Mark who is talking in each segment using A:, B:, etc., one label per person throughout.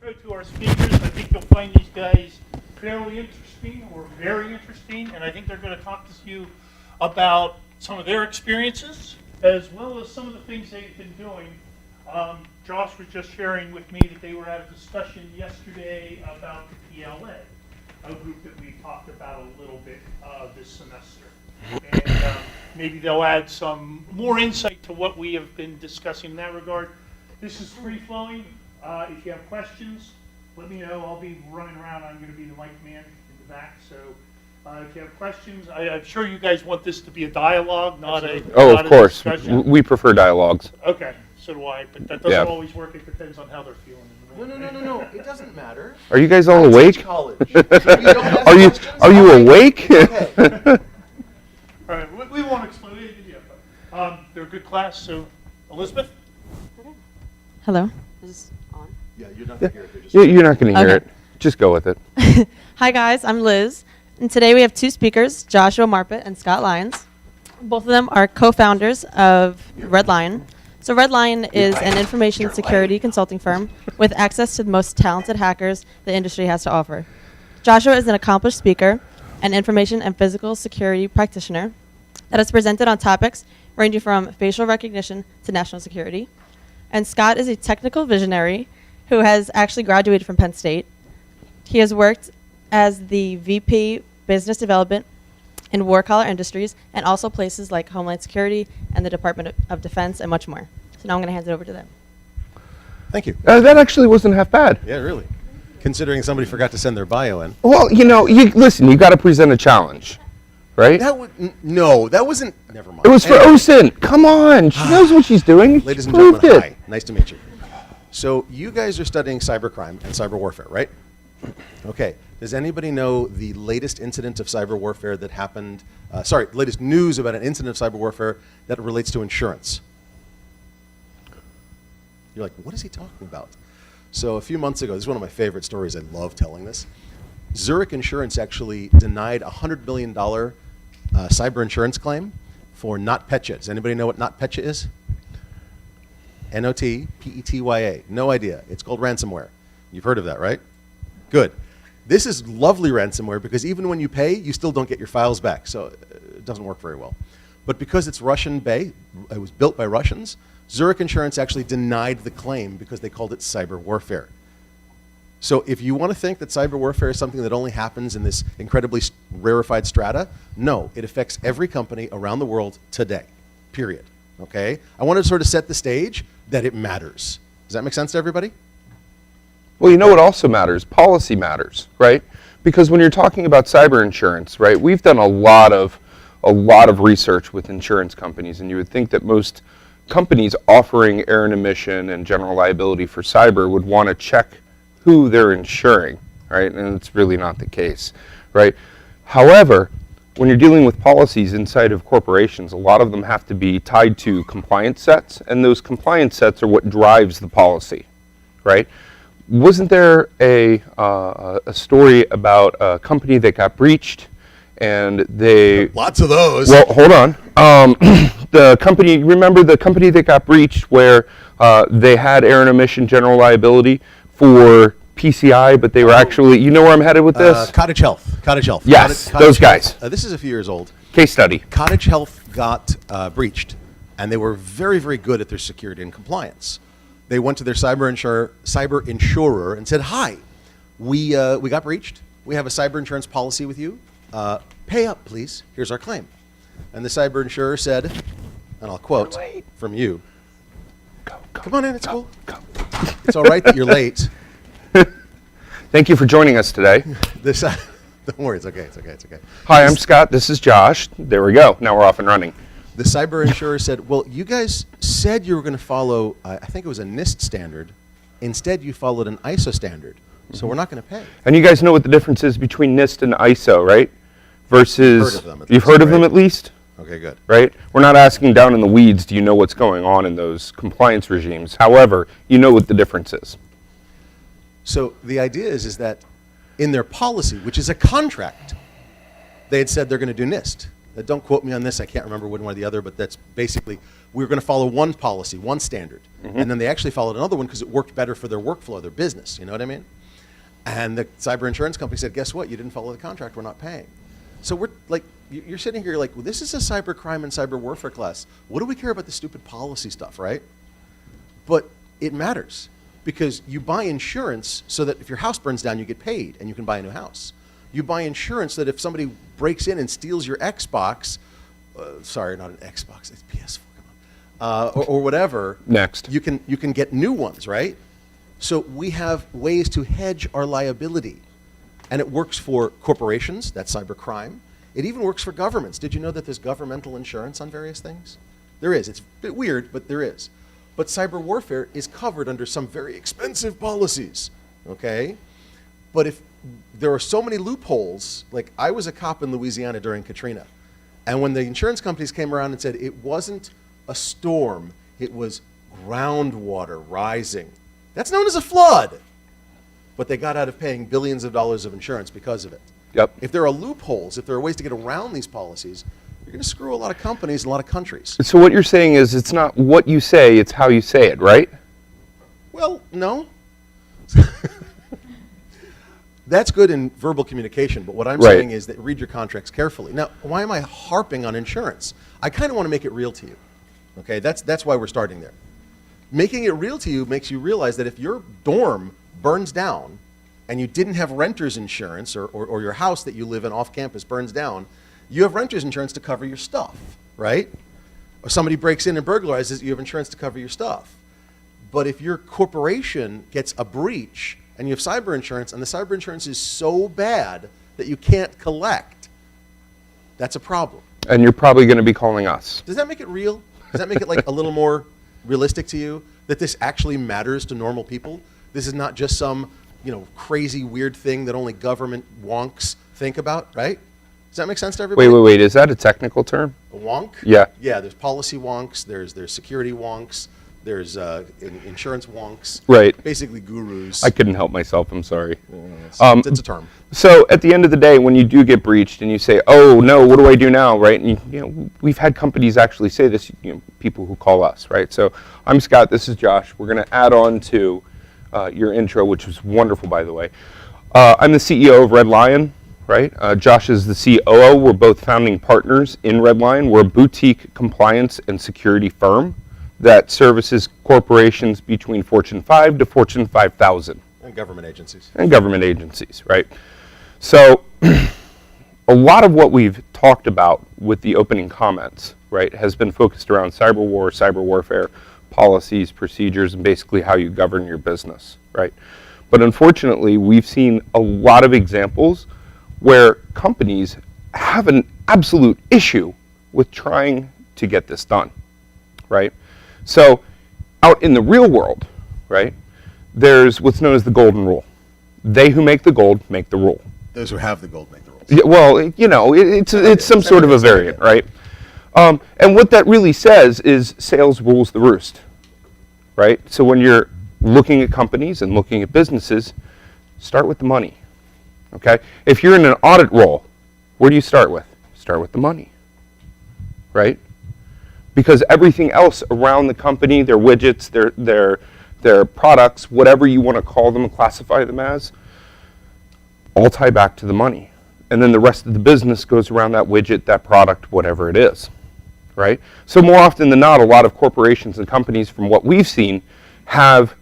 A: intro to our speakers. I think you'll find these guys fairly interesting or very interesting, and I think they're going to talk to you about some of their experiences as well as some of the things they've been doing. Josh was just sharing with me that they were at a discussion yesterday about the PLA, a group that we talked about a little bit this semester. And maybe they'll add some more insight to what we have been discussing in that regard. This is free-flowing. If you have questions, let me know. I'll be running around. I'm going to be the mic man in the back. So if you have questions, I'm sure you guys want this to be a dialogue, not a
B: of course.
A: Discussion.
B: We prefer dialogues.
A: Okay, so do I. But that doesn't always work. It depends on how they're feeling.
C: No. It doesn't matter.
B: Are you guys all awake?
C: College. Are
B: you awake?
C: Okay.
A: All right, we won't explain it yet, but they're a good class. So, Elizabeth?
D: Hello. Is this on?
C: Yeah, you're not going to hear it.
B: You're not going to hear it. Just go with it.
D: Hi, guys. I'm Liz. And today we have two speakers, Joshua Marpet and Scott Lyons. Both of them are co-founders of Red Lion. So Red Lion is an information security consulting firm with access to the most talented hackers the industry has to offer. Joshua is an accomplished speaker, an information and physical security practitioner that has presented on topics ranging from facial recognition to national security. And Scott is a technical visionary who has actually graduated from Penn State. He has worked as the VP Business Development in war-collar industries and also places like Homeland Security and the Department of Defense and much more. So now I'm going to hand it over to them.
C: Thank you.
B: That actually wasn't half bad.
C: Yeah, really. Considering somebody forgot to send their bio in.
B: Well, listen, you got to present a challenge, right?
C: No, that wasn't. Never mind.
B: It was for OSINT. Come on, she knows what she's doing.
C: Ladies and gentlemen, hi. Nice to meet you. So you guys are studying cybercrime and cyber warfare, right? Okay. Does anybody know the latest incident of cyber warfare that happened? Latest news about an incident of cyber warfare that relates to insurance? You're like, what is he talking about? So a few months ago, this is one of my favorite stories. I love telling this. Zurich Insurance actually denied a $100 million cyber insurance claim for NotPetya. Does anybody know what NotPetya is? N-O-T-P-E-T-Y-A. No idea. It's called ransomware. You've heard of that, right? Good. This is lovely ransomware because even when you pay, you still don't get your files back. So it doesn't work very well. But because it's Russian-based, it was built by Russians, Zurich Insurance actually denied the claim because they called it cyber warfare. So if you want to think that cyber warfare is something that only happens in this incredibly rarefied strata, no, it affects every company around the world today, period. Okay? I want to sort of set the stage that it matters. Does that make sense to everybody?
B: Well, you know what also matters? Policy matters, right? Because when you're talking about cyber insurance, right, we've done a lot of research with insurance companies, and you would think that most companies offering error and omission and general liability for cyber would want to check who they're insuring, right? And it's really not the case, right? However, when you're dealing with policies inside of corporations, a lot of them have to be tied to compliance sets, and those compliance sets are what drives the policy, right? Wasn't there a story about a company that got breached, and they...
C: Lots of those.
B: Well, hold on. Remember the company that got breached where they had error and omission general liability for PCI, but they were actually, you know where I'm headed with this?
C: Cottage Health.
B: Yes, those guys.
C: This is a few years old.
B: Case study.
C: Cottage Health got breached, and they were very, very good at their security and compliance. They went to their cyber insurer and said, hi, we got breached. We have a cyber insurance policy with you. Pay up, please. Here's our claim. And the cyber insurer said, and I'll quote from you,
B: Go,
C: come on in, it's cool.
B: Go.
C: It's all right that you're late.
B: Thank you for joining us today.
C: Don't worry, it's okay.
B: Hi, I'm Scott. This is Josh. There we go. Now we're off and running.
C: The cyber insurer said, well, you guys said you were going to follow, I think it was a NIST standard. Instead, you followed an ISO standard. So we're not going to pay.
B: And you guys know what the difference is between NIST and ISO, right? Versus, you've heard of them at least?
C: Okay, good.
B: Right? We're not asking down in the weeds, do you know what's going on in those compliance regimes? However, you know what the difference is.
C: So the idea is that in their policy, which is a contract, they had said they're going to do NIST. Don't quote me on this. I can't remember one or the other, but that's basically we were going to follow one policy, one standard. And then they actually followed another one because it worked better for their workflow, their business. You know what I mean? And the cyber insurance company said, guess what? You didn't follow the contract. We're not paying. So we're like, you're sitting here like, well, this is a cybercrime and cyber warfare class. What do we care about the stupid policy stuff, right? But it matters because you buy insurance so that if your house burns down, you get paid and you can buy a new house. You buy insurance so that if somebody breaks in and steals your Xbox, sorry, not an Xbox, it's PS4, come on, or whatever.
B: Next.
C: You can get new ones, right? So we have ways to hedge our liability. And it works for corporations, that's cybercrime. It even works for governments. Did you know that there's governmental insurance on various things? There is. It's a bit weird, but there is. But cyber warfare is covered under some very expensive policies, okay? But if there are so many loopholes, like I was a cop in Louisiana during Katrina, and when the insurance companies came around and said it wasn't a storm, it was groundwater rising. That's known as a flood. But they got out of paying billions of dollars of insurance because of it.
B: Yep.
C: If there are loopholes, if there are ways to get around these policies, you're going to screw a lot of companies and a lot of countries.
B: So what you're saying is it's not what you say, it's how you say it, right?
C: Well, no. That's good in verbal communication, but what I'm
B: Right.
C: saying is that read your contracts carefully. Now, why am I harping on insurance? I kind of want to make it real to you. Okay, that's why we're starting there. Making it real to you makes you realize that if your dorm burns down and you didn't have renter's insurance or your house that you live in off campus burns down, you have renter's insurance to cover your stuff, right? Or somebody breaks in and burglarizes, you have insurance to cover your stuff. But if your corporation gets a breach and you have cyber insurance and the cyber insurance is so bad that you can't collect, that's a problem.
B: And you're probably going to be calling us.
C: Does that make it real? Does that make it like a little more realistic to you that this actually matters to normal people? This is not just some, crazy weird thing that only government wonks think about, right? Does that make sense to everybody?
B: Wait. Is that a technical term?
C: A wonk?
B: Yeah.
C: Yeah, there's policy wonks, there's security wonks, there's insurance wonks.
B: Right.
C: Basically gurus.
B: I couldn't help myself, I'm sorry.
C: It's a term.
B: So at the end of the day, when you do get breached and you say, oh no, what do I do now, right? And we've had companies actually say this, people who call us, right? So I'm Scott, this is Josh. We're going to add on to your intro, which was wonderful, by the way. I'm the CEO of Red Lion, right? Josh is the COO. We're both founding partners in Red Lion. We're a boutique compliance and security firm that services corporations between Fortune 5 to Fortune 5,000.
C: And government agencies.
B: And government agencies, right? So a lot of what we've talked about with the opening comments, right, has been focused around cyber war, cyber warfare, policies, procedures, and basically how you govern your business, right? But unfortunately, we've seen a lot of examples where companies have an absolute issue with trying to get this done, right? So out in the real world, right, there's what's known as the golden rule. They who make the gold make the rule.
C: Those who have the gold make the rules.
B: Yeah, well, it's some sort of a variant, right? And what that really says is sales rules the roost, right? So when you're looking at companies and looking at businesses, start with the money, okay? If you're in an audit role, where do you start with? Start with the money, right? Because everything else around the company, their widgets, their products, whatever you want to call them and classify them as, all tie back to the money. And then the rest of the business goes around that widget, that product, whatever it is, right? So more often than not, a lot of corporations and companies, from what we've seen, have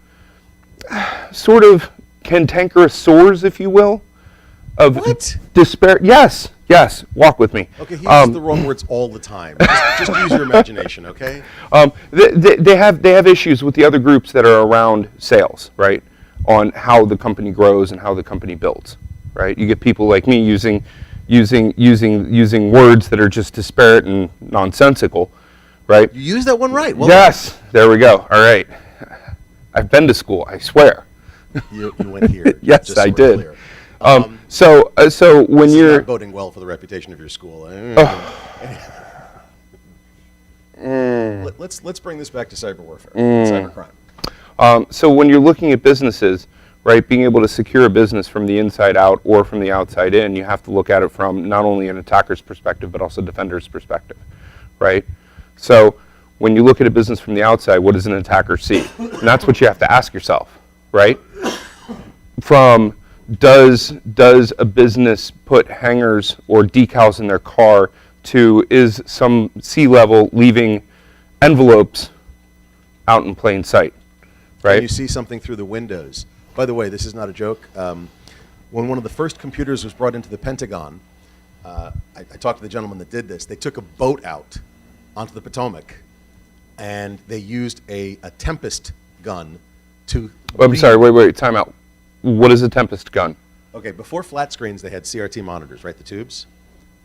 B: sort of cantankerous sores, if you will, of despair. Yes, walk with me.
C: Okay, he uses the wrong words all the time. Just use your imagination, okay?
B: They have issues with the other groups that are around sales, right? On how the company grows and how the company builds, right? You get people like me using words that are just disparate and nonsensical, right?
C: You use that one right. Well,
B: yes, there we go. All right. I've been to school, I swear.
C: You went here.
B: Yes,
C: just so
B: I
C: we're
B: did.
C: clear.
B: So when
C: This
B: you're
C: is not boding well for the reputation of your school. Let's bring this back to cyber warfare, cybercrime.
B: So when you're looking at businesses, right, being able to secure a business from the inside out or from the outside in, you have to look at it from not only an attacker's perspective but also defender's perspective, right? So when you look at a business from the outside, what does an attacker see? And that's what you have to ask yourself, right? From does a business put hangers or decals in their car to is some C-level leaving envelopes out in plain sight, right?
C: And you see something through the windows. By the way, this is not a joke. When one of the first computers was brought into the Pentagon, I talked to the gentleman that did this. They took a boat out onto the Potomac, and they used a Tempest gun to...
B: I'm sorry, wait, time out. What is a Tempest gun?
C: Okay, before flat screens, they had CRT monitors, right, the tubes?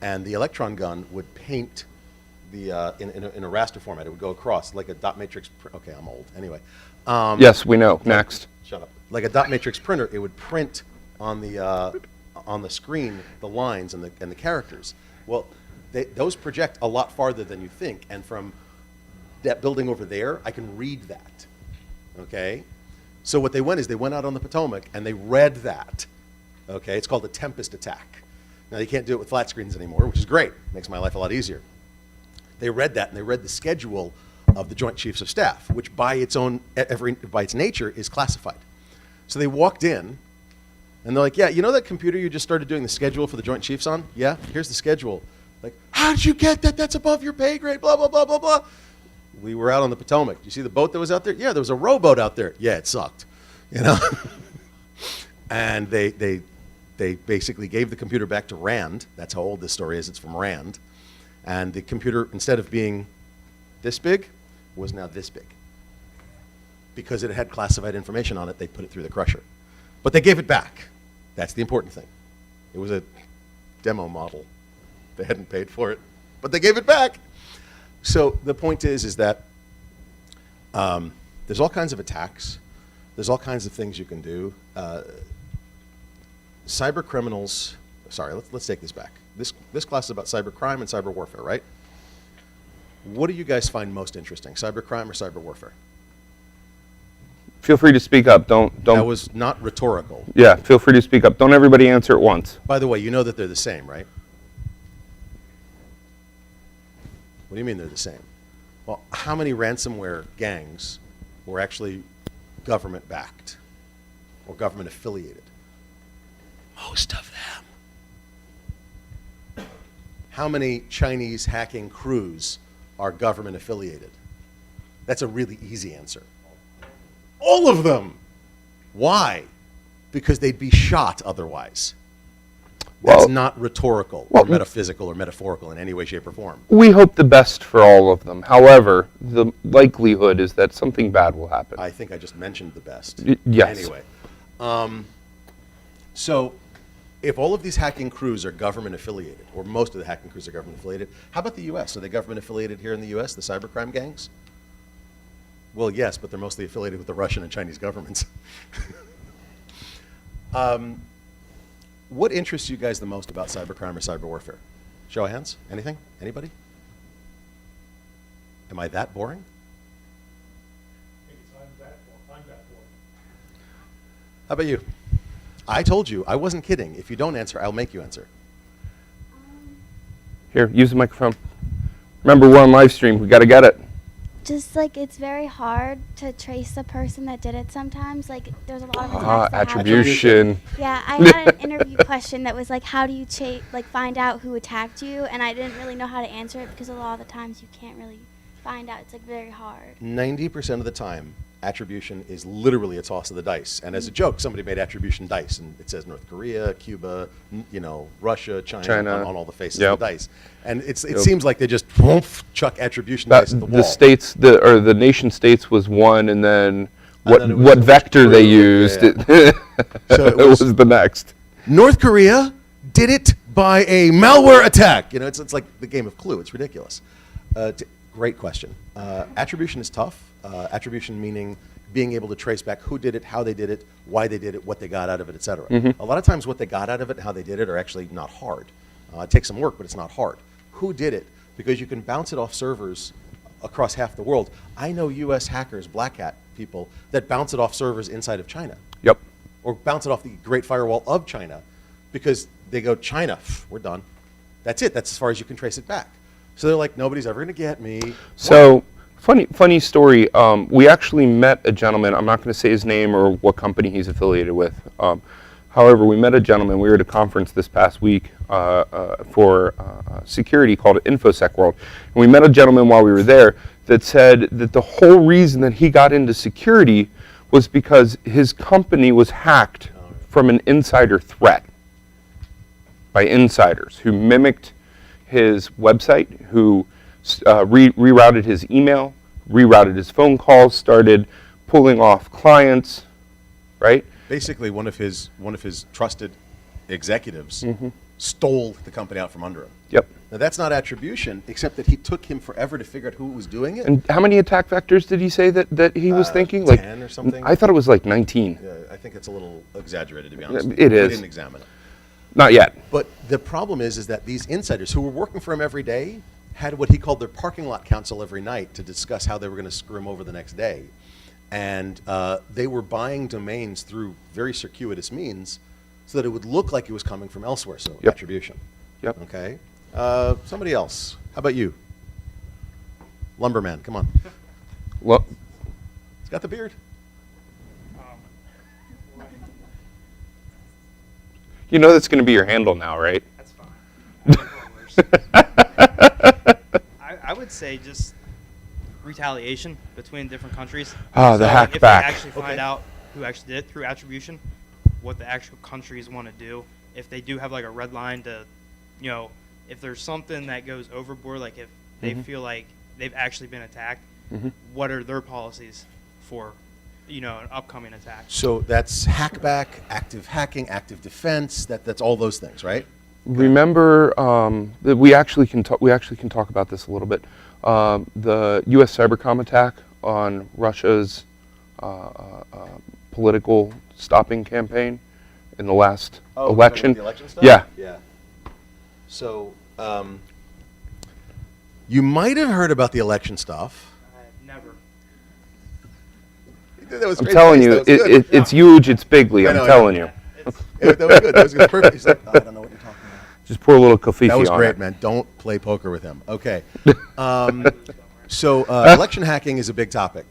C: And the electron gun would paint the in a raster format. It would go across like a dot matrix. Okay, I'm old. Anyway.
B: Yes, we know. Next.
C: Shut up. Like a dot matrix printer, it would print on the screen the lines and the characters. Well, those project a lot farther than you think, and from that building over there, I can read that. Okay. So what they went out on the Potomac and they read that. Okay, it's called a Tempest attack. Now, you can't do it with flat screens anymore, which is great. Makes my life a lot easier. They read that, and they read the schedule of the Joint Chiefs of Staff, which by its nature is classified. So they walked in, and they're like, yeah, you know that computer you just started doing the schedule for the Joint Chiefs on? Yeah, here's the schedule. Like, how did you get that? That's above your pay grade, blah, blah, blah, blah, blah. We were out on the Potomac. You see the boat that was out there? Yeah, there was a rowboat out there. Yeah, it sucked, you know? And they basically gave the computer back to Rand. That's how old this story is. It's from Rand. And the computer, instead of being this big, was now this big. Because it had classified information on it, they put it through the crusher. But they gave it back. That's the important thing. It was a demo model. They hadn't paid for it, but they gave it back. So the point is that there's all kinds of attacks. There's all kinds of things you can do. Cyber criminals, sorry, let's take this back. This class is about cybercrime and cyber warfare, right? What do you guys find most interesting, cybercrime or cyber warfare?
B: Feel free to speak up. Don't.
C: That was not rhetorical.
B: Yeah, feel free to speak up. Don't everybody answer at once.
C: By the way, you know that they're the same, right? What do you mean they're the same? Well, how many ransomware gangs were actually government-backed or government-affiliated? Most of them. How many Chinese hacking crews are government-affiliated? That's a really easy answer. All of them. Why? Because they'd be shot otherwise. That's not rhetorical or metaphysical or metaphorical in any way, shape, or form.
B: We hope the best for all of them. However, the likelihood is that something bad will happen.
C: I think I just mentioned the best.
B: Yes.
C: Anyway. So if all of these hacking crews are government affiliated, or most of the hacking crews are government affiliated, how about the U.S.? Are they government affiliated here in the U.S., the cybercrime gangs? Well, yes, but they're mostly affiliated with the Russian and Chinese governments. What interests you guys the most about cybercrime or cyber warfare? Show of hands. Anything? Anybody? Am I that boring?
A: I'm that boring.
C: How about you? I told you. I wasn't kidding. If you don't answer, I'll make you answer.
B: Here, use the microphone. Remember, we're on live stream. We got to get it.
E: Just like it's very hard to trace the person that did it sometimes. Like there's a lot of attacks that
B: Attribution.
E: Yeah, I had an interview question that was like, how do you find out who attacked you? And I didn't really know how to answer it because a lot of the times you can't really find out. It's like very hard.
C: 90% of the time, attribution is literally a toss of the dice. And as a joke, somebody made attribution dice, and it says North Korea, Cuba, Russia, China. On all the faces of the dice. And it seems like they just chuck attribution dice at the wall.
B: The states, the nation states was one, and then what vector they used,
C: So it
B: was the next.
C: North Korea did it by a malware attack. It's like the game of Clue. It's ridiculous. Great question. Attribution is tough. Attribution meaning being able to trace back who did it, how they did it, why they did it, what they got out of it, et cetera. A lot of times what they got out of it and how they did it are actually not hard. It takes some work, but it's not hard. Who did it? Because you can bounce it off servers across half the world. I know US hackers, black hat people, that bounce it off servers inside of China.
B: Yep.
C: Or bounce it off the Great Firewall of China because they go, China, we're done. That's it. That's as far as you can trace it back. So they're like, nobody's ever going to get me.
B: So Funny story. We actually met a gentleman. I'm not going to say his name or what company he's affiliated with. However, we met a gentleman. We were at a conference this past week for security called InfoSec World. And we met a gentleman while we were there that said that the whole reason that he got into security was because his company was hacked from an insider threat by insiders who mimicked his website, who rerouted his email, rerouted his phone calls, started pulling off clients, right?
C: Basically, one of his trusted executives stole the company out from under him.
B: Yep.
C: Now that's not attribution, except that he took him forever to figure out who was doing it.
B: And how many attack vectors did he say that he was thinking?
C: 10 or something.
B: I thought it was like 19.
C: I think it's a little exaggerated, to be honest.
B: It
C: We
B: is.
C: didn't examine it.
B: Not yet.
C: But the problem is that these insiders who were working for him every day had what he called their parking lot council every night to discuss how they were going to screw him over the next day. And they were buying domains through very circuitous means so that it would look like it was coming from elsewhere, so
B: Yep.
C: attribution.
B: Yep.
C: Okay. Somebody else. How about you? Lumberman, come on.
B: Well,
C: He's got the beard.
B: you know that's going to be your handle now, right?
F: That's fine. I would say just retaliation between different countries.
B: Ah, the hack
F: if
B: back.
F: they actually find
C: Okay.
F: out who actually did it through attribution, what the actual countries want to do. If they do have like a red line to, if there's something that goes overboard, like if they feel like they've actually been attacked, what are their policies for, an upcoming attack?
C: So that's hackback, active hacking, active defense. That's all those things, right?
B: Remember that we actually can talk about this a little bit. The U.S. Cybercrime attack on Russia's political stopping campaign in the last election.
C: The election stuff?
B: Yeah.
C: Yeah. So you might have heard about the election stuff.
F: Never.
C: That was
B: I'm
C: great
B: telling
C: face.
B: you,
C: That was good.
B: it's huge, it's bigly.
C: I
B: I'm
C: know,
B: telling you.
C: That was good. That was perfect. He's like, I don't know what you're talking about.
B: Just pour a little kofifi
C: That was
B: on
C: great,
B: it.
C: man. Don't play poker with him. Okay. So election hacking is a big topic.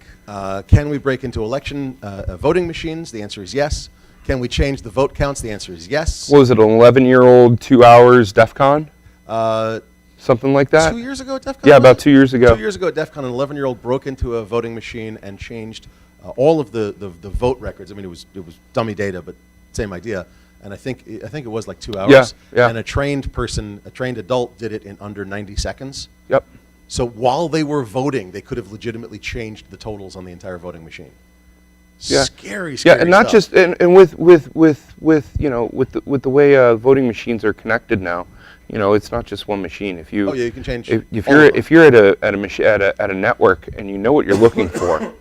C: Can we break into election voting machines? The answer is yes. Can we change the vote counts? The answer is yes.
B: What was it, an 11-year-old, 2 hours DEF CON? Something like that?
C: 2 years ago at DEF CON?
B: Yeah,
C: was
B: about
C: it?
B: 2 years ago.
C: 2 years ago at DEF CON, an 11-year-old broke into a voting machine and changed all of the vote records. I mean, it was dummy data, but same idea. And I think it was like 2 hours.
B: Yeah, yeah.
C: And a trained adult did it in under 90 seconds.
B: Yep.
C: So while they were voting, they could have legitimately changed the totals on the entire voting machine.
B: Yeah.
C: Scary
B: Yeah, and not
C: stuff.
B: just and with the way voting machines are connected now, it's not just one machine. If you
C: Oh, yeah, you can change
B: if
C: all
B: you're
C: of them.
B: if you're at a network and you know what you're looking for,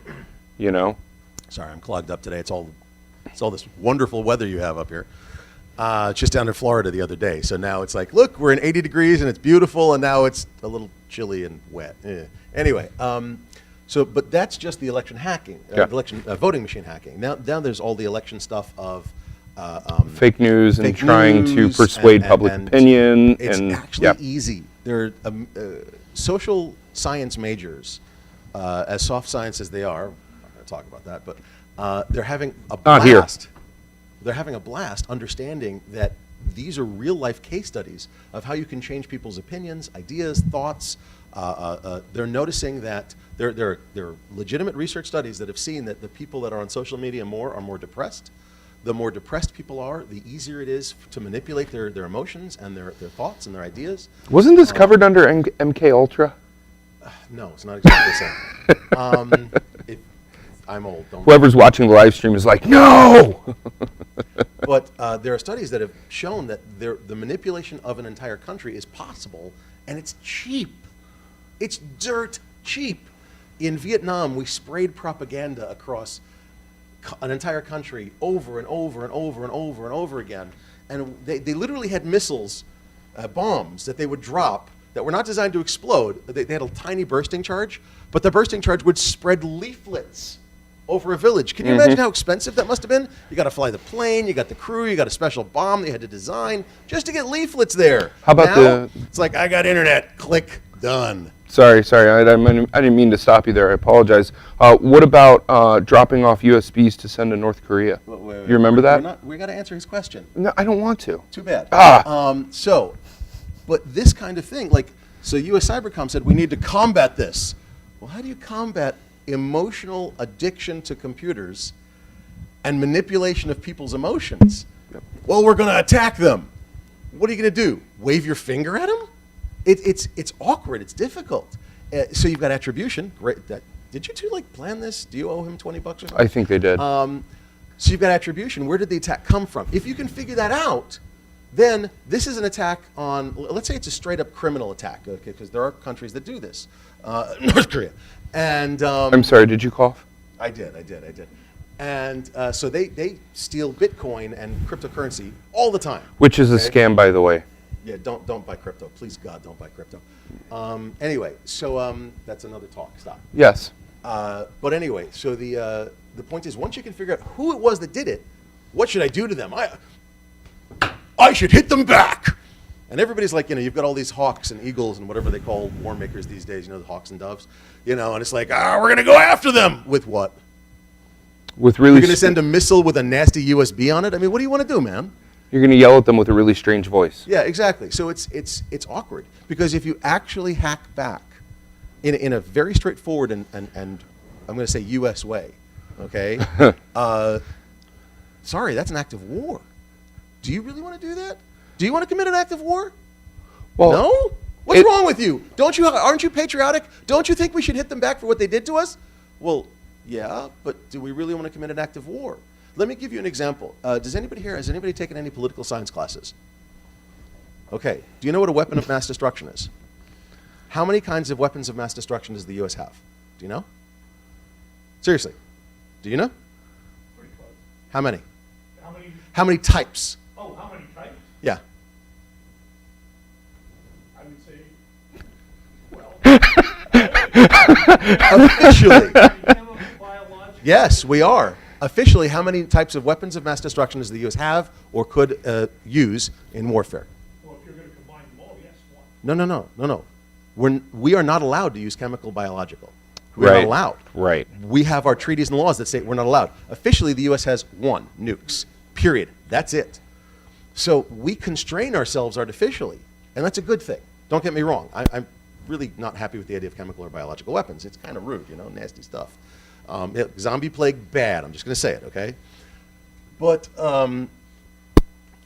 C: Sorry, I'm clogged up today. It's all this wonderful weather you have up here. Just down in Florida the other day. So now it's like, look, we're in 80 degrees and it's beautiful, and now it's a little chilly and wet. Anyway, but that's just the election hacking,
B: Yeah.
C: voting machine hacking. Now there's all the election stuff of
B: fake news and
C: fake
B: trying to
C: news
B: persuade public
C: and
B: opinion.
C: It's
B: and
C: actually
B: yeah.
C: easy. They're social science majors, as soft science as they are. I'm not going to talk about that, but they're having a
B: Not here.
C: blast. They're having a blast understanding that these are real life case studies of how you can change people's opinions, ideas, thoughts. They're noticing that there are legitimate research studies that have seen that the people that are on social media are more depressed. The more depressed people are, the easier it is to manipulate their emotions and their thoughts and their ideas.
B: Wasn't this covered under MK Ultra?
C: No, it's not exactly the same. I'm old. Don't
B: Whoever's watching the live stream is like, no.
C: But there are studies that have shown that the manipulation of an entire country is possible, and it's cheap. It's dirt cheap. In Vietnam, we sprayed propaganda across an entire country over and over and over and over and over again. And they literally had missiles, bombs that they would drop that were not designed to explode. They had a tiny bursting charge, but the bursting charge would spread leaflets over a village. Can you imagine how expensive that must have been? You got to fly the plane, you got the crew, you got a special bomb that you had to design just to get leaflets there.
B: How about
C: now, it's like, I got internet, click, done.
B: Sorry, I didn't mean to stop you there. I apologize. What about dropping off USBs to send to North Korea?
C: Wait,
B: You remember that?
C: We got to answer his question.
B: No, I don't want to.
C: Too bad.
B: Ah.
C: But this kind of thing, like, so U.S. Cybercrime said we need to combat this. Well, how do you combat emotional addiction to computers and manipulation of people's emotions?
B: Yep.
C: Well, we're going to attack them. What are you going to do? Wave your finger at them? It's awkward. It's difficult. So you've got attribution. Great. Did you two like plan this? Do you owe him $20 or something?
B: I think they did.
C: So you've got attribution. Where did the attack come from? If you can figure that out, then this is an attack on, let's say it's a straight up criminal attack, okay, because there are countries that do this. North Korea. And
B: I'm sorry, did you cough?
C: I did. And so they steal Bitcoin and cryptocurrency all the time.
B: Which is a
C: Okay?
B: scam, by the way.
C: Yeah, don't buy crypto. Please, God, don't buy crypto. Anyway, so that's another talk. Stop.
B: Yes.
C: But anyway, so the point is, once you can figure out who it was that did it, what should I do to them? I should hit them back. And everybody's like, you've got all these hawks and eagles and whatever they call war makers these days, the hawks and doves, and it's like, we're going to go after them. With what?
B: With really
C: You're going to send a missile with a nasty USB on it? I mean, what do you want to do, man?
B: You're going to yell at them with a really strange voice.
C: Yeah, exactly. So it's awkward because if you actually hack back in a very straightforward and I'm going to say U.S. way, okay? Sorry, that's an act of war. Do you really want to do that? Do you want to commit an act of war?
B: Well,
C: No? What's wrong with you? Aren't you patriotic? Don't you think we should hit them back for what they did to us? Well, yeah, but do we really want to commit an act of war? Let me give you an example. Has anybody taken any political science classes? Okay. Do you know what a weapon of mass destruction is? How many kinds of weapons of mass destruction does the U.S. have? Do you know? Seriously. Do you know?
A: Pretty close.
C: How many?
A: How many?
C: How many types?
A: Oh, how many types?
C: Yeah.
A: I would say, well,
C: Officially.
A: chemical, biological.
C: Yes, we are. Officially, how many types of weapons of mass destruction does the U.S. have or could use in warfare?
A: Well, if you're going to combine them all, yes, one.
C: No. We are not allowed to use chemical, biological. We're not allowed.
B: Right.
C: We have our treaties and laws that say we're not allowed. Officially, the U.S. has 1, nukes, period. That's it. So we constrain ourselves artificially, and that's a good thing. Don't get me wrong. I'm really not happy with the idea of chemical or biological weapons. It's kind of rude, nasty stuff. Zombie plague, bad. I'm just going to say it, okay? But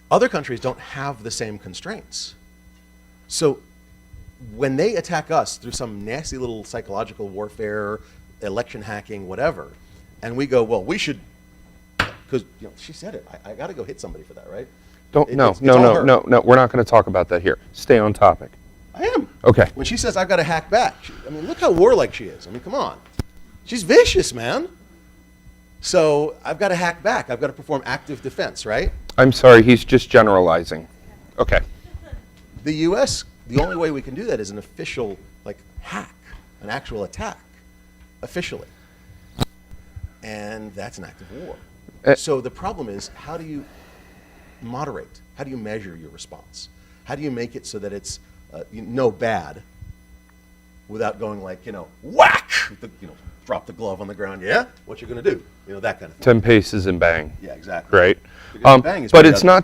C: other countries don't have the same constraints. So when they attack us through some nasty little psychological warfare, election hacking, whatever, and we go, well, we should, because she said it. I got to go hit somebody for that, right?
B: No. We're not going to talk about that here. Stay on topic.
C: I am.
B: Okay.
C: When she says I've got to hack back, look how warlike she is. Come on. She's vicious, man. So I've got to hack back. I've got to perform active defense, right?
B: I'm sorry, he's just generalizing. Okay.
C: The U.S., the only way we can do that is an official, hack, an actual attack, officially. And that's an act of war. So the problem is, how do you moderate? How do you measure your response? How do you make it so that it's bad without going whack, drop the glove on the ground, yeah? What you going to do? That kind of thing.
B: 10 paces and bang.
C: Yeah, exactly.
B: Right.
C: Because bang is
B: But
C: pretty
B: it's
C: ugly.
B: not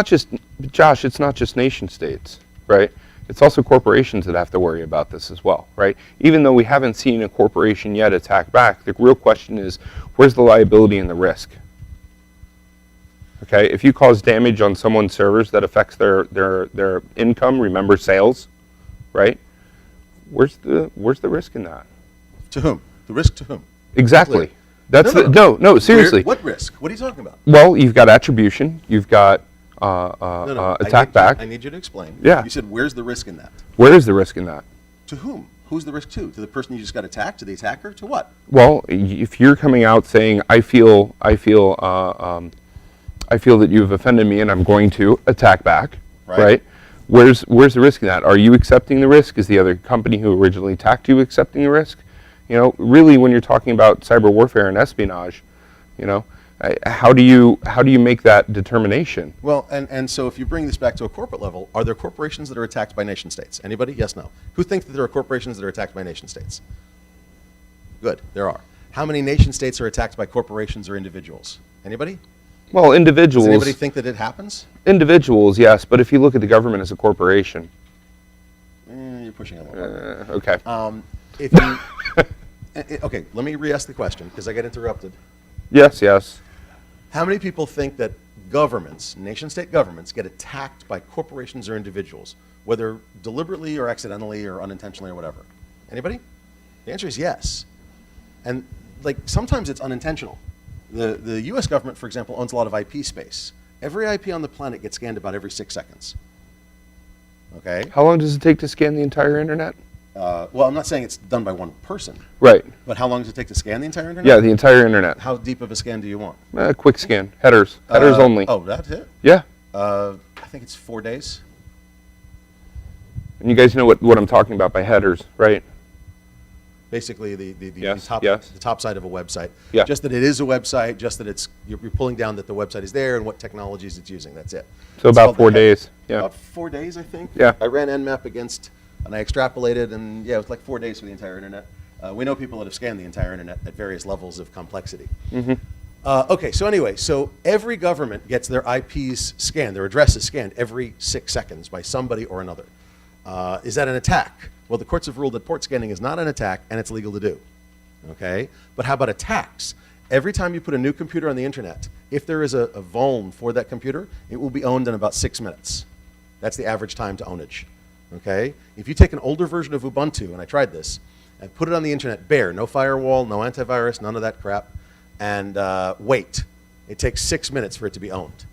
B: just, Josh, it's not just nation states, right? It's also corporations that have to worry about this as well, right? Even though we haven't seen a corporation yet attack back, the real question is, where's the liability and the risk? Okay, if you cause damage on someone's servers that affects their income, remember sales, right? Where's the risk in that?
C: To whom? The risk to whom?
B: Exactly. That's
C: No.
B: Seriously.
C: What risk? What are you talking about?
B: Well, you've got attribution, you've got attack back.
C: I need you to explain.
B: Yeah.
C: You said, where's the risk in that?
B: Where is the risk in that?
C: To whom? Who's the risk to? To the person you just got attacked? To the attacker? To what?
B: Well, if you're coming out saying, I feel that you've offended me and I'm going to attack back, right? Where's the risk in that? Are you accepting the risk? Is the other company who originally attacked you accepting the risk? Really, when you're talking about cyber warfare and espionage, How do you make that determination?
C: Well, and so if you bring this back to a corporate level, are there corporations that are attacked by nation states? Anybody? Yes, no. Who thinks that there are corporations that are attacked by nation states? Good, there are. How many nation states are attacked by corporations or individuals? Anybody?
B: Well, individuals.
C: Does anybody think that it happens?
B: Individuals, yes, but if you look at the government as a corporation.
C: You're pushing it a little bit.
B: Okay.
C: If you, okay, let me re-ask the question because I get interrupted.
B: Yes.
C: How many people think that governments, nation-state governments, get attacked by corporations or individuals, whether deliberately or accidentally or unintentionally or whatever? Anybody? The answer is yes. And like sometimes it's unintentional. The U.S. government, for example, owns a lot of IP space. Every IP on the planet gets scanned about every 6 seconds. Okay?
B: How long does it take to scan the entire internet?
C: Well, I'm not saying it's done by one person,
B: Right.
C: but how long does it take to scan the entire internet?
B: Yeah, the entire internet.
C: How deep of a scan do you want?
B: Quick scan. Headers only.
C: Oh, that's it?
B: Yeah.
C: I think it's 4 days.
B: And you guys know what I'm talking about by headers, right?
C: Basically, the
B: Yes,
C: top
B: yes.
C: the top side of a website.
B: Yeah.
C: Just that it is a website. Just that it's you're pulling down that the website is there and what technologies it's using. That's it.
B: So
C: It's
B: about
C: called the
B: 4
C: head-
B: days. Yeah.
C: About 4 days, I think.
B: Yeah.
C: I ran Nmap against, and I extrapolated, and yeah, it was like 4 days for the entire internet. We know people that have scanned the entire internet at various levels of complexity. Okay, so anyway, so every government gets their IPs scanned, their addresses scanned every 6 seconds by somebody or another. Is that an attack? Well, the courts have ruled that port scanning is not an attack, and it's legal to do. Okay, but how about attacks? Every time you put a new computer on the internet, if there is a vuln for that computer, it will be owned in about 6 minutes. That's the average time to ownage. Okay, if you take an older version of Ubuntu, and I tried this, and put it on the internet bare, no firewall, no antivirus, none of that crap, and wait, it takes 6 minutes for it to be owned.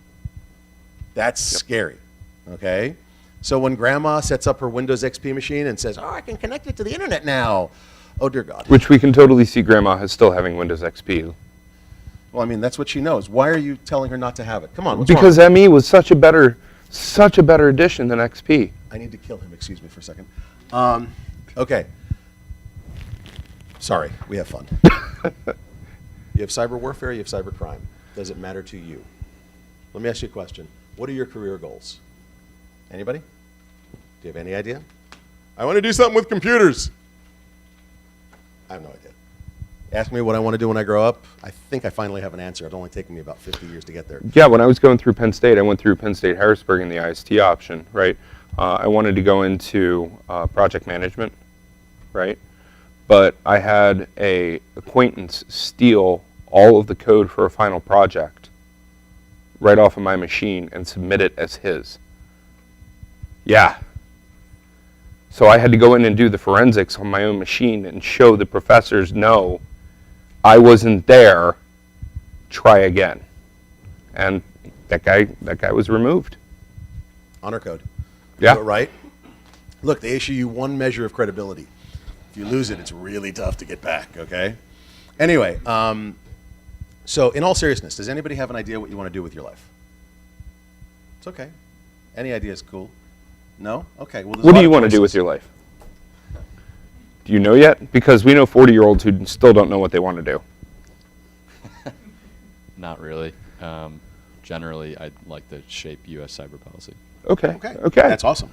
C: That's scary. Okay, so when grandma sets up her Windows XP machine and says, "Oh, I can connect it to the internet now," oh dear God.
B: Which we can totally see Grandma is still having Windows XP.
C: Well, I mean, that's what she knows. Why are you telling her not to have it? Come on, what's wrong?
B: Because ME was such a better addition than XP.
C: I need to kill him. Excuse me for a second. Okay. Sorry, we have fun. You have cyber warfare, you have cybercrime. Does it matter to you? Let me ask you a question. What are your career goals? Anybody? Do you have any idea? I want to do something with computers. I have no idea. Ask me what I want to do when I grow up. I think I finally have an answer. It's only taken me about 50 years to get there.
B: Yeah, when I was going through Penn State, I went through Penn State Harrisburg in the IST option, right? I wanted to go into project management, right? But I had a acquaintance steal all of the code for a final project right off of my machine and submit it as his. Yeah. So I had to go in and do the forensics on my own machine and show the professors, no, I wasn't there, try again. And that guy was removed.
C: Honor code.
B: Yeah.
C: Do it right. Look, they issue you one measure of credibility. If you lose it, it's really tough to get back, okay? Anyway, so in all seriousness, does anybody have an idea what you want to do with your life? It's okay. Any idea is cool. No? Okay. Well, there's a
B: What do
C: lot
B: you
C: of
B: want to do
C: choices.
B: with your life? Do you know yet? Because we know 40-year-olds who still don't know what they want to do.
G: Not really. Generally, I'd like to shape U.S. cyber policy.
C: Okay. That's awesome.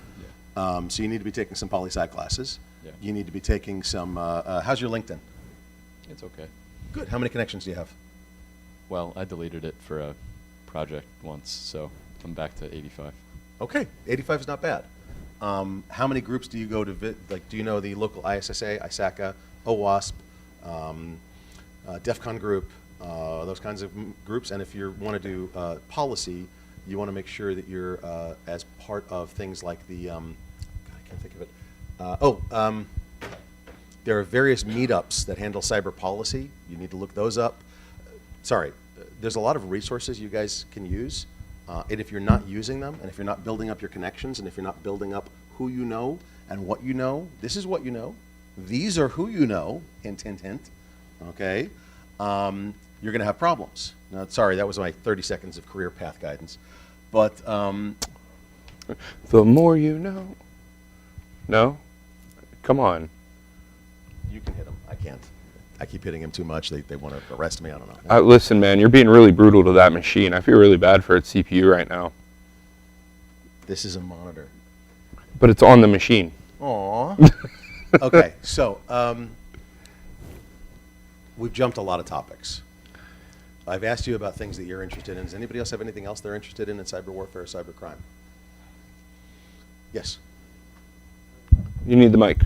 C: So you need to be taking some poli-sci classes.
G: Yeah.
C: You need to be taking some, how's your LinkedIn?
G: It's okay.
C: Good. How many connections do you have?
G: Well, I deleted it for a project once, so I'm back to 85.
C: Okay, 85 is not bad. How many groups do you go to? Do you know the local ISSA, ISACA, OWASP, DEF CON group, those kinds of groups? And if you want to do policy, you want to make sure that you're as part of things like the, God, I can't think of it. There are various meetups that handle cyber policy. You need to look those up. Sorry, there's a lot of resources you guys can use. And if you're not using them, and if you're not building up your connections, and if you're not building up who you know and what you know, this is what you know, these are who you know, hint, hint, hint, okay, you're going to have problems. Now, sorry, that was my 30 seconds of career path guidance. But
B: The more you know. No? Come on.
C: you can hit them. I can't. I keep hitting him too much. They want to arrest me. I don't know.
B: Listen, man, you're being really brutal to that machine. I feel really bad for its CPU right now.
C: This is a monitor.
B: But it's on the machine.
C: Aw. Okay, so we've jumped a lot of topics. I've asked you about things that you're interested in. Does anybody else have anything else they're interested in cyber warfare or cybercrime? Yes.
B: You need the mic.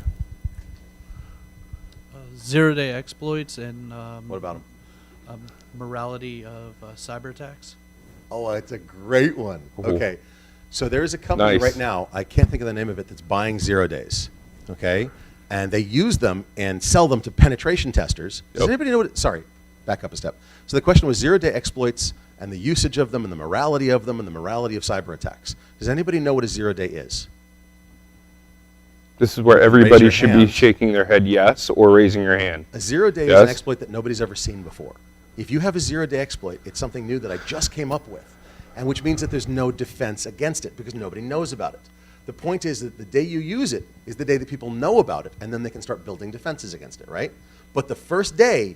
H: Zero-day exploits and
C: What about them?
H: morality of cyber attacks.
C: Oh, it's a great one.
B: Ooh.
C: Okay. So there is a company
B: Nice.
C: right now, I can't think of the name of it, that's buying 0 days. Okay? And they use them and sell them to penetration testers. Does
B: Yep.
C: anybody know what sorry, back up a step. So the question was 0 day exploits and the usage of them and the morality of them and the morality of cyber attacks. Does anybody know what a 0 day is?
B: This is where
C: Raise
B: everybody
C: your
B: should be
C: hand.
B: shaking their head yes or raising your hand.
C: A 0 day is
B: Yes.
C: an exploit that nobody's ever seen before. If you have a 0 day exploit, it's something new that I just came up with, and which means that there's no defense against it because nobody knows about it. The point is that the day you use it is the day that people know about it, and then they can start building defenses against it, right? But the first day,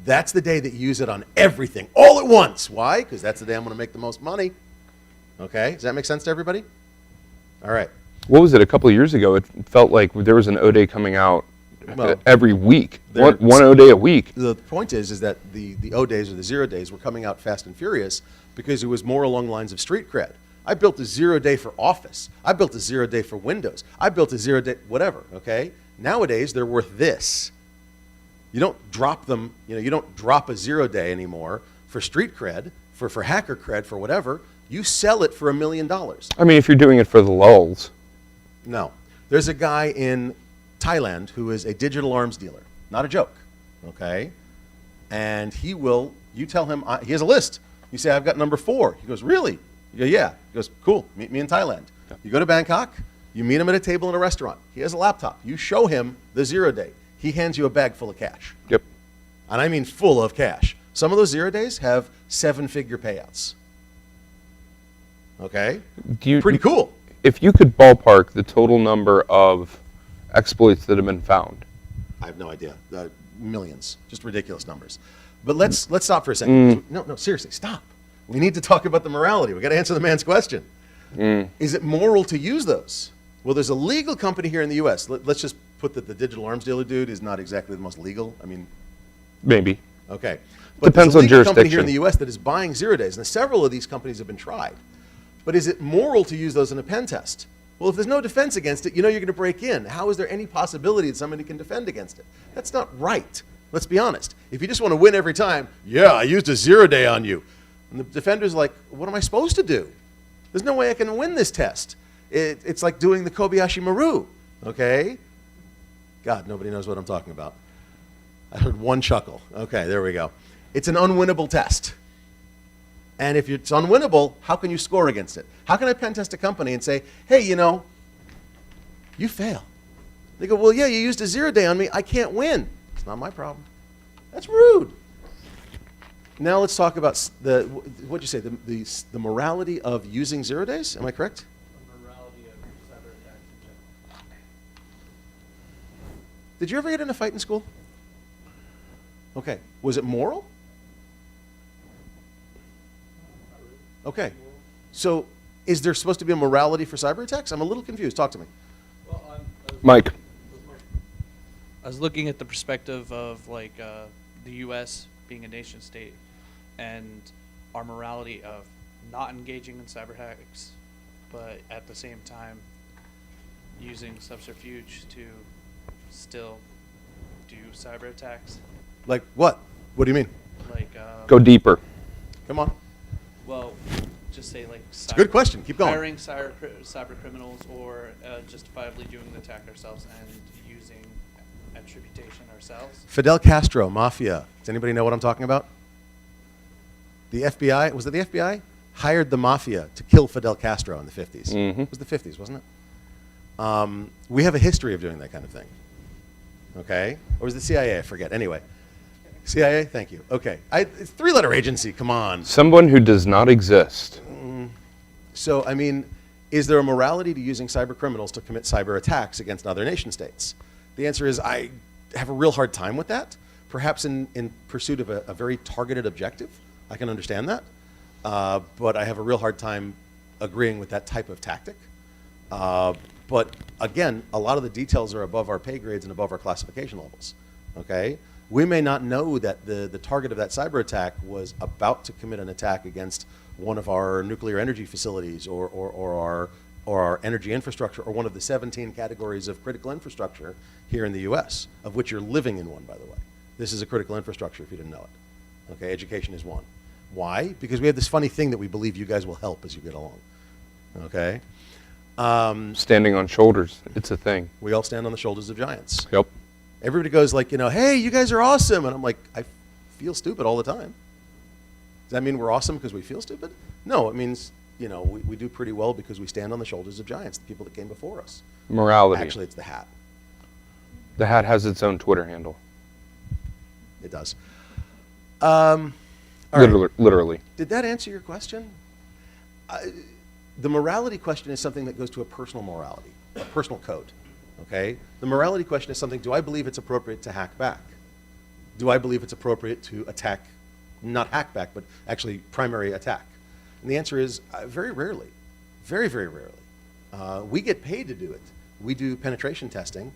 C: that's the day that you use it on everything, all at once. Why? Because that's the day I'm going to make the most money. Okay? Does that make sense to everybody? All right.
B: What was it, a couple of years ago? It felt like there was an O-Day coming out
C: Well,
B: every week.
C: there-
B: One O-Day a week.
C: The point is that the O days or the 0 days were coming out fast and furious because it was more along the lines of street cred. I built a 0 day for Office. I built a 0 day for Windows. I built a 0 day, whatever, okay? Nowadays, they're worth this. You don't drop them, you don't drop a 0 day anymore for street cred, for hacker cred, for whatever. You sell it for $1 million.
B: I mean, if you're doing it for the lulls.
C: No. There's a guy in Thailand who is a digital arms dealer. Not a joke, okay? And you tell him, he has a list. You say, I've got number 4. He goes, really? You go, yeah. He goes, cool, meet me in Thailand. You go to Bangkok, you meet him at a table in a restaurant. He has a laptop. You show him the 0 day. He hands you a bag full of cash.
B: Yep.
C: And I mean full of cash. Some of those 0 days have 7-figure payouts. Okay? Pretty cool.
B: If you could ballpark the total number of exploits that have been found.
C: I have no idea. Millions. Just ridiculous numbers. But let's stop for a second. No, seriously, stop. We need to talk about the morality. We got to answer the man's question. Is it moral to use those? Well, there's a legal company here in the U.S. Let's just put that the digital arms dealer dude is not exactly the most legal. I mean,
B: Maybe.
C: okay. But
B: Depends
C: there's a
B: on
C: legal company here in
B: jurisdiction.
C: the U.S. that is buying 0 days, and several of these companies have been tried. But is it moral to use those in a pen test? Well, if there's no defense against it, you're going to break in. How is there any possibility that somebody can defend against it? That's not right. Let's be honest. If you just want to win every time, yeah, I used a 0 day on you. And the defender's like, what am I supposed to do? There's no way I can win this test. It's like doing the Kobayashi Maru, okay? God, nobody knows what I'm talking about. I heard one chuckle. Okay, there we go. It's an unwinnable test. And if it's unwinnable, how can you score against it? How can I pen test a company and say, hey, you fail? They go, well, yeah, you used a 0 day on me. I can't win. It's not my problem. That's rude. Now let's talk about what'd you say, the morality of using 0 days? Am I correct?
H: The morality of cyber attacks in general.
C: Did you ever get in a fight in school? Okay. Was it moral? Okay. So is there supposed to be a morality for cyber attacks? I'm a little confused. Talk to me.
H: Well,
B: Mike.
H: I was looking at the perspective of the U.S. being a nation state and our morality of not engaging in cyber hacks, but at the same time using subterfuge to still do cyber attacks.
C: Like what? What do you mean?
B: Go deeper.
C: Come on.
H: Well, just say
C: It's a good question. Keep going.
H: hiring cyber criminals or justifiably doing the attack ourselves and using attribution ourselves.
C: Fidel Castro, mafia. Does anybody know what I'm talking about? The FBI, was it the FBI? Hired the mafia to kill Fidel Castro in the 50s. It was the 50s, wasn't it? We have a history of doing that kind of thing. Okay? Or was it the CIA? I forget. Anyway. CIA? Thank you. Okay. It's a 3-letter agency. Come on.
B: Someone who does not exist.
C: So, I mean, is there a morality to using cyber criminals to commit cyber attacks against other nation states? The answer is I have a real hard time with that, perhaps in pursuit of a very targeted objective. I can understand that. But I have a real hard time agreeing with that type of tactic. But again, a lot of the details are above our pay grades and above our classification levels. Okay? We may not know that the target of that cyber attack was about to commit an attack against one of our nuclear energy facilities or our energy infrastructure, or one of the 17 categories of critical infrastructure here in the US, of which you're living in one, by the way. This is a critical infrastructure if you didn't know it. Okay, education is one. Why? Because we have this funny thing that we believe you guys will help as you get along. Okay?
B: Standing on shoulders, it's a thing.
C: We all stand on the shoulders of giants.
B: Yep.
C: Everybody goes like, hey, you guys are awesome. And I'm like, I feel stupid all the time. Does that mean we're awesome because we feel stupid? No, it means, we do pretty well because we stand on the shoulders of giants, the people that came before us.
B: Morality.
C: Actually, it's the hat.
B: The hat has its own Twitter handle.
C: It does. All right.
B: Literally.
C: Did that answer your question? The morality question is something that goes to a personal morality, a personal code. Okay? The morality question is something, do I believe it's appropriate to hack back? Do I believe it's appropriate to attack, not hack back, but actually primary attack? And the answer is very rarely. Very, very rarely. We get paid to do it. We do penetration testing,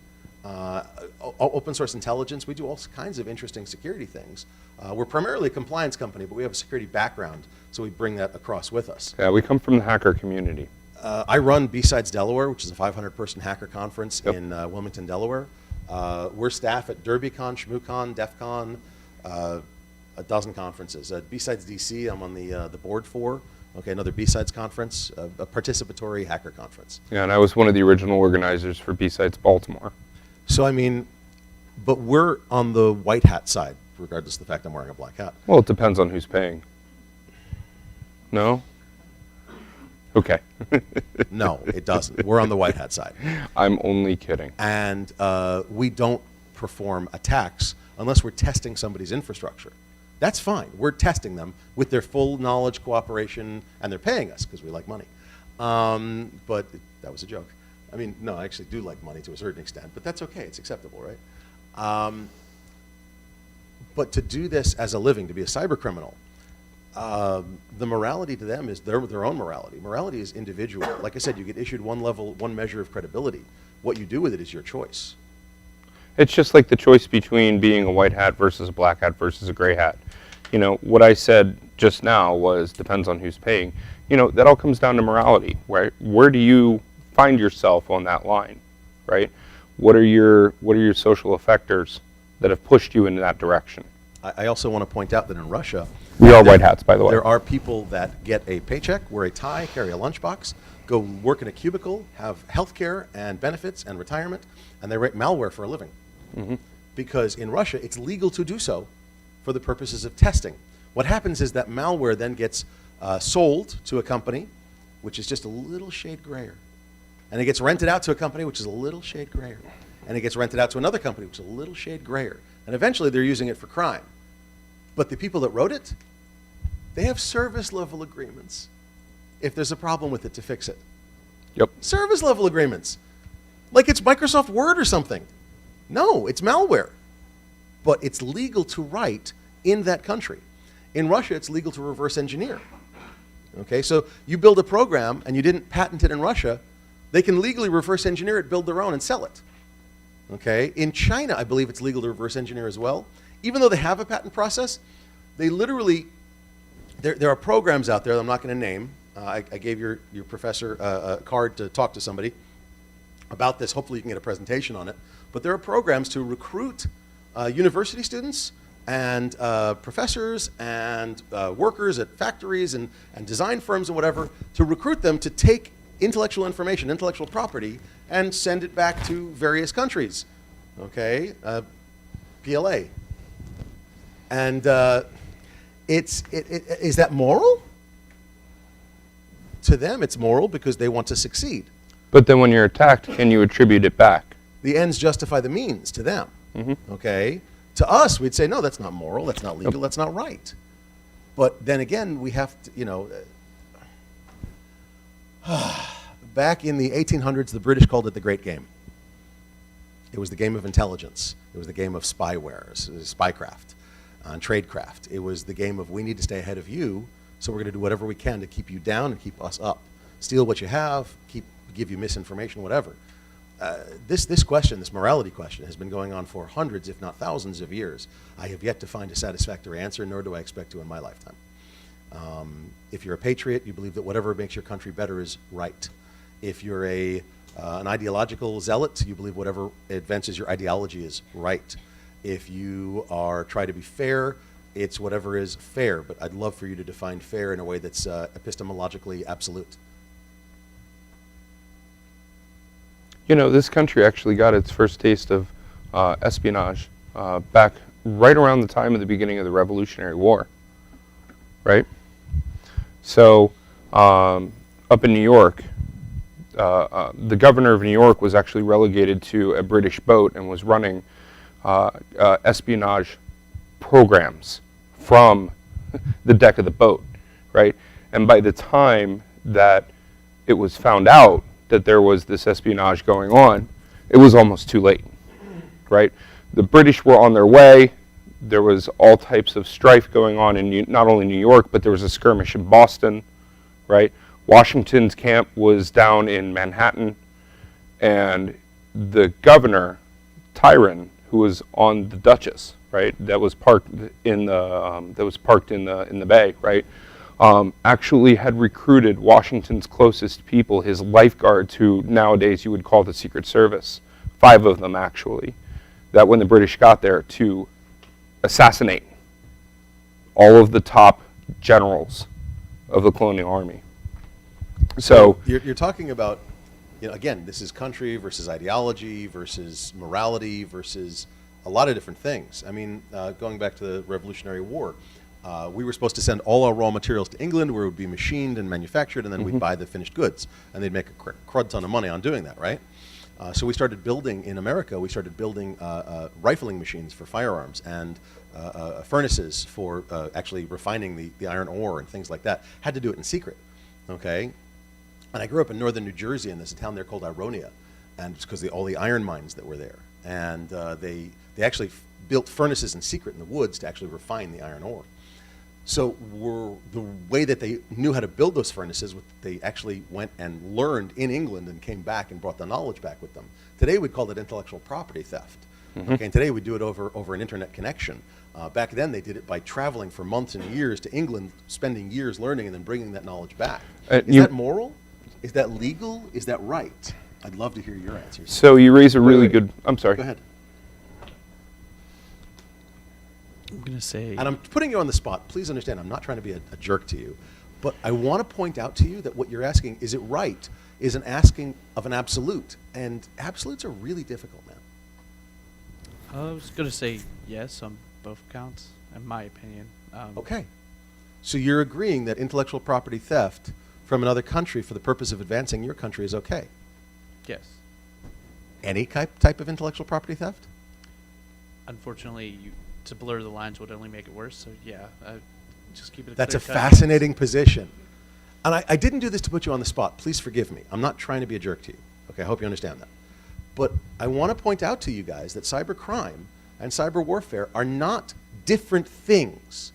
C: open source intelligence. We do all kinds of interesting security things. We're primarily a compliance company, but we have a security background, so we bring that across with us.
B: Yeah, we come from the hacker community.
C: I run B-Sides Delaware, which is a 500-person hacker conference in Wilmington, Delaware. We're staff at DerbyCon, ShmooCon, DEF CON, a dozen conferences. B-Sides DC, I'm on the board for. Okay, another B-Sides conference, a participatory hacker conference.
B: Yeah, and I was one of the original organizers for B-Sides Baltimore.
C: So, but we're on the white hat side, regardless of the fact I'm wearing a black hat.
B: Well, it depends on who's paying. No? Okay.
C: No, it doesn't. We're on the white hat side.
B: I'm only kidding.
C: And we don't perform attacks unless we're testing somebody's infrastructure. That's fine. We're testing them with their full knowledge, cooperation, and they're paying us because we like money. But that was a joke. No, I actually do like money to a certain extent, but that's okay. It's acceptable, right? But to do this as a living, to be a cyber criminal, the morality to them is their own morality. Morality is individual. Like I said, you get issued one measure of credibility. What you do with it is your choice.
B: It's just like the choice between being a white hat versus a black hat versus a gray hat. What I said just now was depends on who's paying. That all comes down to morality, right? Where do you find yourself on that line, right? What are your social effectors that have pushed you in that direction?
C: I also want to point out that in Russia,
B: we are white hats, by the way.
C: There are people that get a paycheck, wear a tie, carry a lunchbox, go work in a cubicle, have health care and benefits and retirement, and they write malware for a living. Mm-hmm. Because in Russia, it's legal to do so for the purposes of testing. What happens is that malware then gets sold to a company, which is just a little shade grayer. And it gets rented out to a company, which is a little shade grayer. And it gets rented out to another company, which is a little shade grayer. And eventually they're using it for crime. But the people that wrote it, they have service level agreements if there's a problem with it to fix it.
B: Yep.
C: Service level agreements. Like it's Microsoft Word or something. No, it's malware. But it's legal to write in that country. In Russia, it's legal to reverse engineer. Okay, so you build a program and you didn't patent it in Russia, they can legally reverse engineer it, build their own, and sell it. Okay, in China, I believe it's legal to reverse engineer as well. Even though they have a patent process, they literally, there are programs out there that I'm not going to name. I gave your professor a card to talk to somebody about this. Hopefully you can get a presentation on it. But there are programs to recruit university students and professors and workers at factories and design firms and whatever, to recruit them to take intellectual information, intellectual property, and send it back to various countries. Okay, PLA. And is that moral? To them, it's moral because they want to succeed.
B: But then when you're attacked, can you attribute it back?
C: The ends justify the means to them.
B: Mm-hmm.
C: Okay? To us, we'd say, no, that's not moral, that's not legal, that's not right. But then again, we have to, back in the 1800s, the British called it the Great Game. It was the game of intelligence. It was the game of spyware, spycraft, and tradecraft. It was the game of we need to stay ahead of you, so we're going to do whatever we can to keep you down and keep us up. Steal what you have, give you misinformation, whatever. This question, this morality question, has been going on for hundreds, if not thousands of years. I have yet to find a satisfactory answer, nor do I expect to in my lifetime. If you're a patriot, you believe that whatever makes your country better is right. If you're an ideological zealot, you believe whatever advances your ideology is right. If you are try to be fair, it's whatever is fair. But I'd love for you to define fair in a way that's epistemologically absolute.
B: You know, this country actually got its first taste of espionage back right around the time of the beginning of the Revolutionary War, right? So up in New York, the governor of New York was actually relegated to a British boat and was running espionage programs from the deck of the boat, right? And by the time that it was found out that there was this espionage going on, it was almost too late, right? The British were on their way. There was all types of strife going on in not only New York, but there was a skirmish in Boston, right? Washington's camp was down in Manhattan, and the governor, Tyrone, who was on the Duchess, right, that was parked in the bay, right, actually had recruited Washington's closest people, his lifeguards, who nowadays you would call the Secret Service, 5 of them actually, that when the British got there, to assassinate all of the top generals of the colonial army. So
C: you're talking about, again, this is country versus ideology versus morality versus a lot of different things. I mean, going back to the Revolutionary War, we were supposed to send all our raw materials to England where it would be machined and manufactured, and then we'd buy the finished goods. And they'd make a crud ton of money on doing that, right? So we started building, in America, rifling machines for firearms and furnaces for actually refining the iron ore and things like that. Had to do it in secret, okay? And I grew up in northern New Jersey, and there's a town there called Ironia, and it's because all the iron mines that were there. And they actually built furnaces in secret in the woods to actually refine the iron ore. So the way that they knew how to build those furnaces, they actually went and learned in England and came back and brought the knowledge back with them. Today we'd call it intellectual property theft. Okay, and today we do it over an internet connection. Back then they did it by traveling for months and years to England, spending years learning and then bringing that knowledge back. Is that moral? Is that legal? Is that right? I'd love to hear your answers.
B: So you raise a really good, I'm sorry.
C: Go ahead.
H: I'm going to say...
C: And I'm putting you on the spot. Please understand, I'm not trying to be a jerk to you. But I want to point out to you that what you're asking, is it right, is an asking of an absolute. And absolutes are really difficult, man.
H: I was going to say yes on both counts, in my opinion.
C: Okay. So you're agreeing that intellectual property theft from another country for the purpose of advancing your country is okay?
H: Yes.
C: Any type of intellectual property theft?
H: Unfortunately, to blur the lines would only make it worse, so yeah, just keep it
C: That's a
H: clear-cut.
C: fascinating position. And I didn't do this to put you on the spot. Please forgive me. I'm not trying to be a jerk to you. Okay, I hope you understand that. But I want to point out to you guys that cybercrime and cyber warfare are not different things.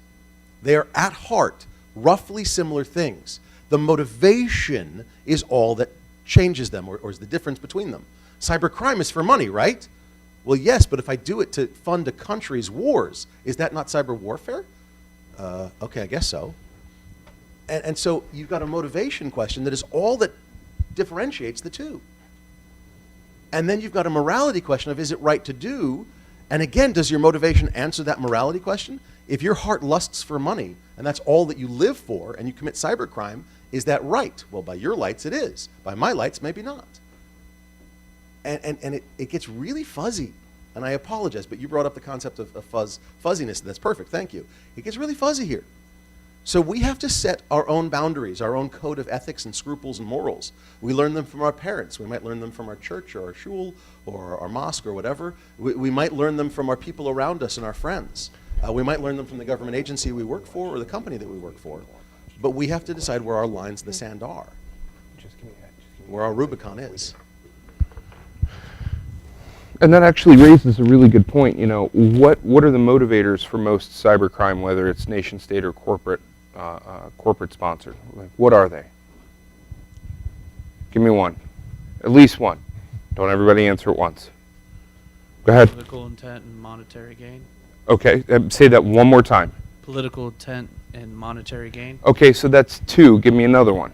C: They are at heart roughly similar things. The motivation is all that changes them or is the difference between them. Cybercrime is for money, right? Well, yes, but if I do it to fund a country's wars, is that not cyber warfare? Okay, I guess so. And so you've got a motivation question that is all that differentiates the two. And then you've got a morality question of, is it right to do? And again, does your motivation answer that morality question? If your heart lusts for money, and that's all that you live for, and you commit cybercrime, is that right? Well, by your lights, it is. By my lights, maybe not. And it gets really fuzzy. And I apologize, but you brought up the concept of fuzziness, and that's perfect, thank you. It gets really fuzzy here. So we have to set our own boundaries, our own code of ethics and scruples and morals. We learn them from our parents. We might learn them from our church or our shul or our mosque or whatever. We might learn them from our people around us and our friends. We might learn them from the government agency we work for or the company that we work for. But we have to decide where our lines in the sand are, where our Rubicon is.
B: And that actually raises a really good point. You know, what are the motivators for most cybercrime, whether it's nation state or corporate sponsored? Like, what are they? Give me one, at least one. Don't everybody answer at once. Go ahead.
H: Political intent and monetary gain.
B: Okay, say that one more time.
H: Political intent and monetary gain.
B: Okay, so that's two. Give me another one.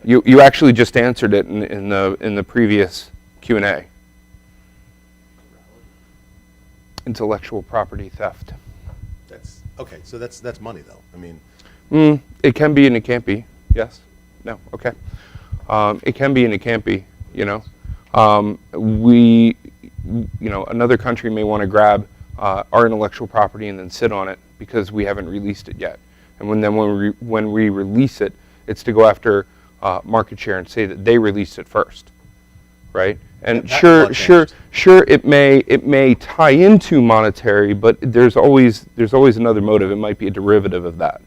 B: You actually just answered it in the previous Q&A. Intellectual property theft.
C: That's okay. So that's money, though. I mean,
B: It can be and it can't be. Yes. No. Okay. It can be and it can't be. You know, another country may want to grab our intellectual property and then sit on it because we haven't released it yet. And when we release it, it's to go after market share and say that they released it first, right? And
C: Yeah,
B: sure, it may tie into monetary, but there's always another motive. It might be a derivative of that.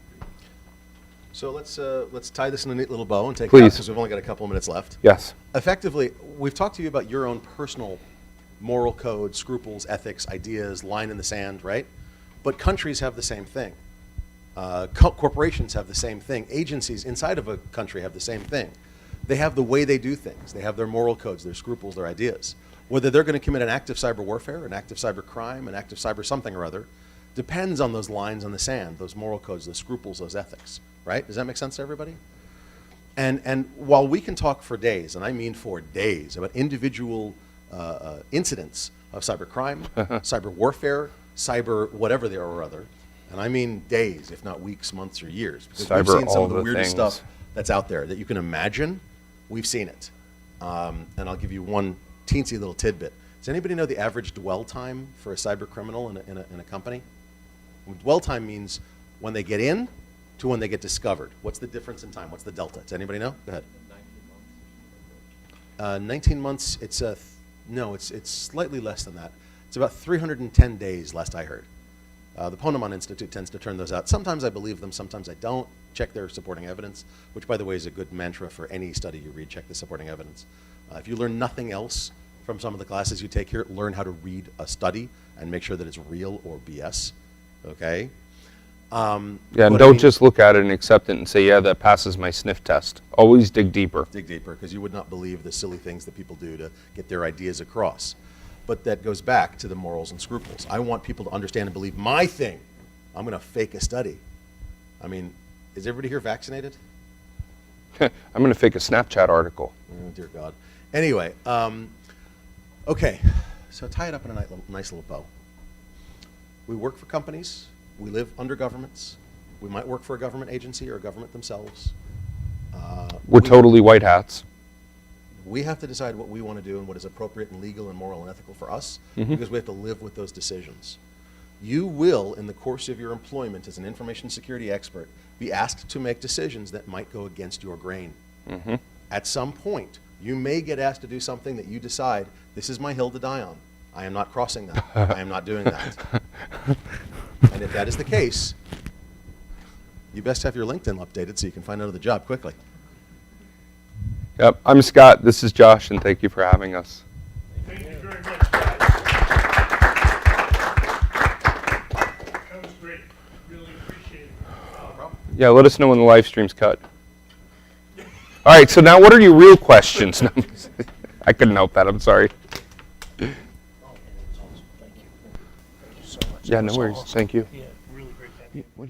C: so let's tie this in a neat little bow and take it out
B: Please.
C: because we've only got a couple of minutes left.
B: Yes.
C: Effectively, we've talked to you about your own personal moral code, scruples, ethics, ideas, line in the sand, right? But countries have the same thing. Corporations have the same thing. Agencies inside of a country have the same thing. They have the way they do things. They have their moral codes, their scruples, their ideas. Whether they're going to commit an act of cyber warfare, an act of cyber crime, an act of cyber something or other, depends on those lines on the sand, those moral codes, those scruples, those ethics, right? Does that make sense to everybody? And while we can talk for days, and I mean for days, about individual incidents of cyber crime, cyber warfare, cyber whatever they are or other, and I mean days, if not weeks, months, or years, because we've
B: Cyber
C: seen some
B: all
C: of the
B: the
C: weirdest
B: things.
C: stuff that's out there that you can imagine. We've seen it. And I'll give you one teensy little tidbit. Does anybody know the average dwell time for a cyber criminal in a company? Dwell time means when they get in to when they get discovered. What's the difference in time? What's the delta? Does anybody know? Go ahead. 19 months, no, it's slightly less than that. It's about 310 days, last I heard. The Ponemon Institute tends to turn those out. Sometimes I believe them, sometimes I don't. Check their supporting evidence, which, by the way, is a good mantra for any study you read. Check the supporting evidence. If you learn nothing else from some of the classes you take here, learn how to read a study and make sure that it's real or BS, okay?
B: Yeah, and
C: but I
B: don't
C: mean-
B: just look at it and accept it and say, yeah, that passes my sniff test. Always dig deeper.
C: Dig deeper, because you would not believe the silly things that people do to get their ideas across. But that goes back to the morals and scruples. I want people to understand and believe my thing. I'm going to fake a study. I mean, is everybody here vaccinated?
B: I'm going to fake a Snapchat article.
C: Oh, dear God. Anyway, okay, so tie it up in a nice little bow. We work for companies. We live under governments. We might work for a government agency or a government themselves.
B: We're totally white hats.
C: We have to decide what we want to do and what is appropriate and legal and moral and ethical for us, because we have to live with those decisions. You will, in the course of your employment as an information security expert, be asked to make decisions that might go against your grain. At some point, you may get asked to do something that you decide, this is my hill to die on. I am not crossing that. I am not doing that. And if that is the case, you best have your LinkedIn updated so you can find another job quickly.
B: Yep, I'm Scott. This is Josh, and thank you for having us.
A: Thank you very much, guys. That was great. Really appreciate it.
B: Yeah, let us know when the live stream's cut. All right, so now what are your real questions? No, I couldn't help that. I'm sorry.
A: Oh, man, it was awesome. Thank you. Thank you so much.
B: Yeah,
A: That
B: no
A: was
B: worries.
A: awesome.
B: Thank you.
A: Yeah, really great. Thank you.
B: What-